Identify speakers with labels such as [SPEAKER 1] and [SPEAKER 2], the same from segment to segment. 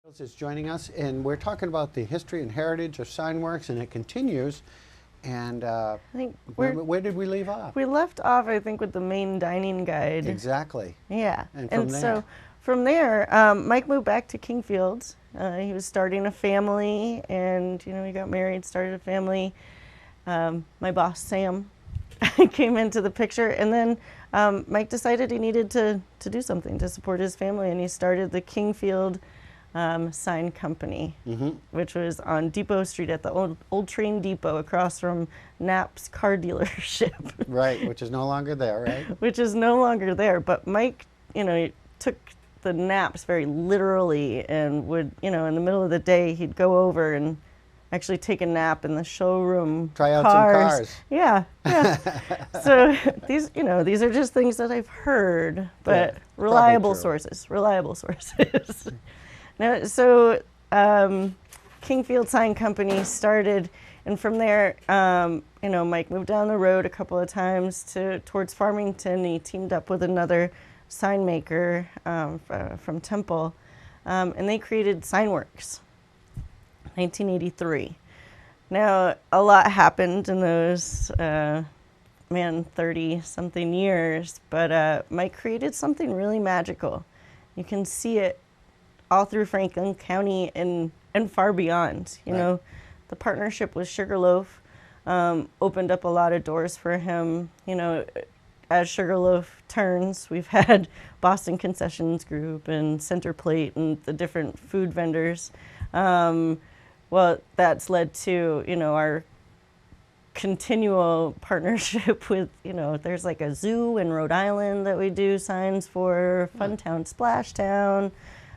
[SPEAKER 1] Is joining us, and we're talking about the history and heritage of Signworks, and it continues. And
[SPEAKER 2] I think
[SPEAKER 1] where did we leave off?
[SPEAKER 2] we left off, I think, with the main dining guide.
[SPEAKER 1] Exactly.
[SPEAKER 2] Yeah.
[SPEAKER 1] And from there?
[SPEAKER 2] So from there, Mike moved back to Kingfield. He was starting a family, and he got married, started a family. My boss, Sam, came into the picture, and then Mike decided he needed to do something to support his family, and he started the Kingfield sign company, which was on Depot Street at the old train depot across from Knapp's car dealership.
[SPEAKER 1] Right, which is no longer there, right?
[SPEAKER 2] Which is no longer there. But Mike, took the naps very literally, and would, in the middle of the day, he'd go over and actually take a nap in the showroom.
[SPEAKER 1] Try out some cars.
[SPEAKER 2] Yeah. So these are just things that I've heard, but
[SPEAKER 1] Yeah,
[SPEAKER 2] reliable sources. Now, so Kingfield Sign Company started, and from there, Mike moved down the road a couple of times towards Farmington. He teamed up with another sign maker from Temple, and they created Signworks, 1983. Now, a lot happened in those 30-something years, but Mike created something really magical. You can see it all through Franklin County and far beyond. You know, the partnership with Sugarloaf opened up a lot of doors for him. As Sugarloaf turns, we've had Boston Concessions Group and Center Plate and the different food vendors. Well, that's led to, our continual partnership with, there's like a zoo in Rhode Island that we do signs for, Funtown, Splashtown.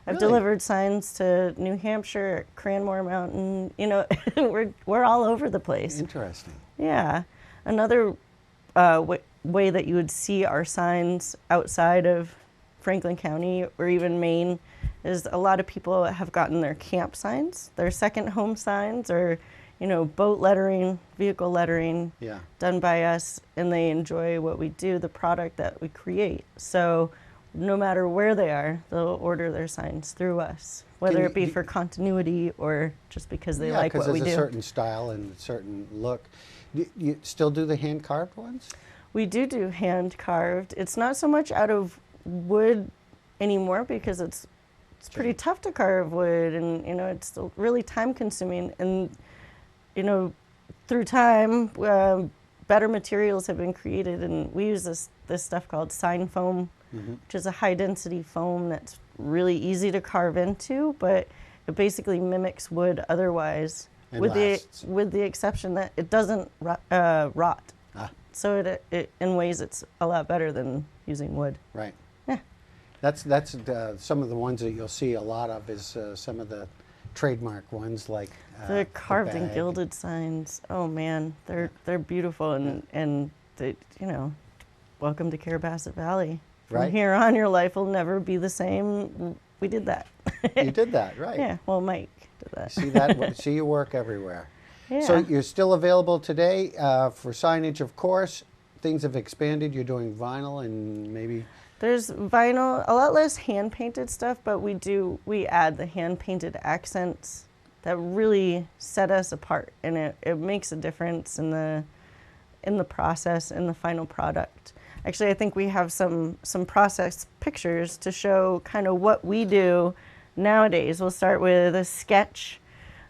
[SPEAKER 2] I've delivered signs to New Hampshire, at Cranmore Mountain. We're all over the place.
[SPEAKER 1] Interesting.
[SPEAKER 2] Yeah. Another way that you would see our signs outside of Franklin County or even Maine is a lot of people have gotten their camp signs, their second home signs, or boat lettering, vehicle lettering done by us, and they enjoy what we do, the product that we create. So no matter where they are, they'll order their signs through us, whether it be for continuity or just because they like what we do.
[SPEAKER 1] Yeah, because there's a certain style and a certain look. You still do the hand-carved ones? We
[SPEAKER 2] do hand-carved. It's not so much out of wood anymore because it's pretty tough to carve wood, and it's still really time-consuming. And through time, better materials have been created, and we use this stuff called sign foam, which is a high-density foam that's really easy to carve into, but it basically mimics wood otherwise, with the exception that it doesn't rot. So it in ways it's a lot better than using wood.
[SPEAKER 1] Right.
[SPEAKER 2] Yeah.
[SPEAKER 1] That's some of the ones that you'll see a lot of is some of the trademark ones like
[SPEAKER 2] the carved and gilded signs. Oh man, they're beautiful, and they, welcome to Carrabassett Valley. From here on, your life will never be the same. We did that.
[SPEAKER 1] You did that, right?
[SPEAKER 2] Yeah. Well, Mike did that.
[SPEAKER 1] See that? See your work everywhere.
[SPEAKER 2] Yeah.
[SPEAKER 1] So you're still available today for signage, of course. Things have expanded. You're doing vinyl and maybe.
[SPEAKER 2] There's vinyl, a lot less hand-painted stuff, but we add the hand-painted accents that really set us apart, and it makes a difference in the process, in the final product. Actually, I think we have some process pictures to show kind of what we do nowadays. We'll start with a sketch,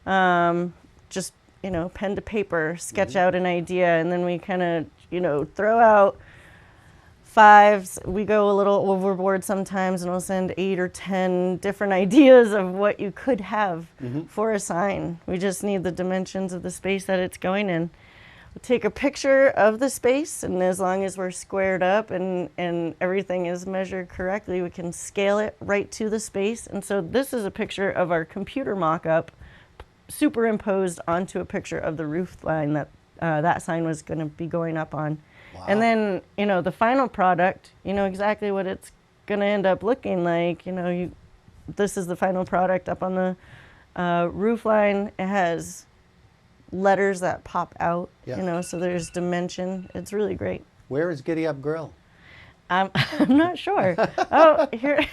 [SPEAKER 2] just pen to paper, sketch out an idea, and then we kind of throw out fives. We go a little overboard sometimes, and we'll send 8 or 10 different ideas of what you could have for a sign. We just need the dimensions of the space that it's going in. We'll take a picture of the space, and as long as we're squared up and everything is measured correctly, we can scale it right to the space. And so this is a picture of our computer mock-up superimposed onto a picture of the roof line that that sign was going to be going up on. Wow. And then, the final product, exactly what it's going to end up looking like. This is the final product up on the roof line. It has letters that pop out, so there's dimension. It's really great.
[SPEAKER 1] Where is Giddy Up Grill?
[SPEAKER 2] I'm not sure. Oh, here.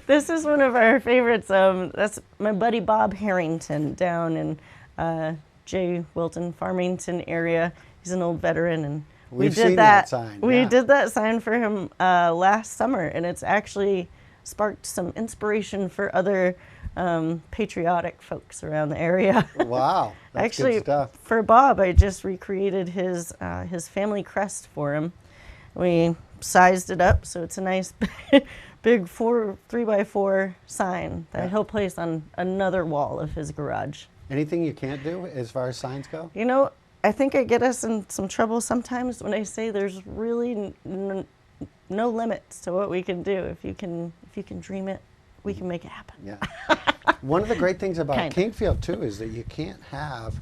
[SPEAKER 2] This is one of our favorites. That's my buddy Bob Harrington down in J. Wilton, Farmington area. He's an old veteran, and
[SPEAKER 1] We've seen that sign.
[SPEAKER 2] We
[SPEAKER 1] yeah.
[SPEAKER 2] did that sign for him last summer, and it's actually sparked some inspiration for other patriotic folks around the area.
[SPEAKER 1] Wow, that's
[SPEAKER 2] Actually,
[SPEAKER 1] good stuff.
[SPEAKER 2] for Bob, I just recreated his family crest for him. We sized it up so it's a nice big 3x4 sign that he'll place on another wall of his garage.
[SPEAKER 1] Anything you can't do as far as signs go?
[SPEAKER 2] You know, I think I get us in some trouble sometimes when I say there's really no limits to what we can do. If you can dream it, we can make it happen.
[SPEAKER 1] Yeah. One of the great things about
[SPEAKER 2] Kinda.
[SPEAKER 1] Kingfield too is that you can't have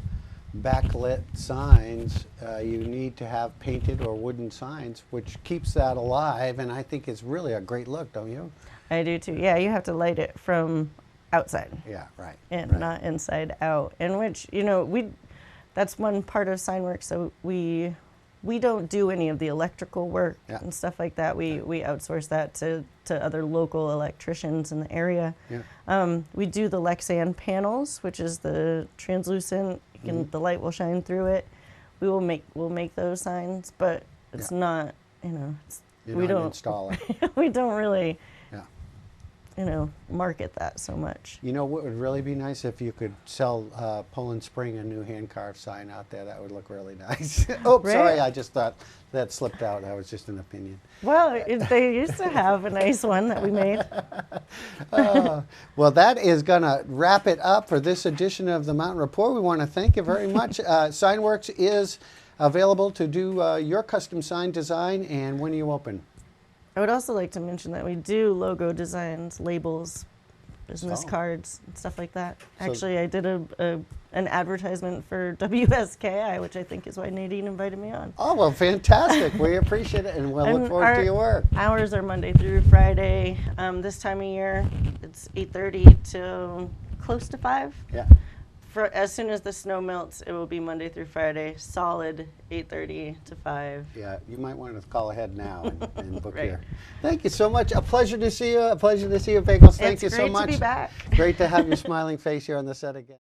[SPEAKER 1] backlit signs. You need to have painted or wooden signs, which keeps that alive, and I think it's really a great look, don't you?
[SPEAKER 2] I do too. Yeah, you have to light it from outside
[SPEAKER 1] Yeah, right.
[SPEAKER 2] and
[SPEAKER 1] right.
[SPEAKER 2] not inside out. And which, that's one part of Signworks. So we don't do any of the electrical work and stuff like that. We outsource that to other local electricians in the area.
[SPEAKER 1] Yeah.
[SPEAKER 2] We do the Lexan panels, which is the translucent. The light will shine through it. We'll make those signs, but it's not.
[SPEAKER 1] You don't install it.
[SPEAKER 2] We don't really.
[SPEAKER 1] Yeah.
[SPEAKER 2] Market that so much.
[SPEAKER 1] You know what would really be nice if you could sell Poland Spring a new hand-carved sign out there. That would look really nice. Oh,
[SPEAKER 2] Right?
[SPEAKER 1] sorry, I just thought that slipped out. That was just an opinion.
[SPEAKER 2] Well, they used to have a nice one that we made.
[SPEAKER 1] Well, that is going to wrap it up for this edition of the Mountain Report. We want to thank you very much. Signworks is available to do your custom sign design, and when are you open?
[SPEAKER 2] I would also like to mention that we do logo designs, labels, business cards, and stuff like that.
[SPEAKER 1] So-
[SPEAKER 2] Actually, I did an advertisement for WSKI, which I think is why Nadine invited me on.
[SPEAKER 1] Oh, well, fantastic. We appreciate it, and we'll look forward to your work.
[SPEAKER 2] Hours are Monday through Friday. This time of year, it's 8:30 to close to 5.
[SPEAKER 1] Yeah.
[SPEAKER 2] As soon as the snow melts, it will be Monday through Friday, solid 8:30 to 5.
[SPEAKER 1] Yeah, you might want to call ahead now and book
[SPEAKER 2] Right.
[SPEAKER 1] here. Thank you so much. A pleasure to see you. A pleasure to see you, Bagels. Thank you so much.
[SPEAKER 2] It's great to be back.
[SPEAKER 1] Great to have your smiling face here on the set again.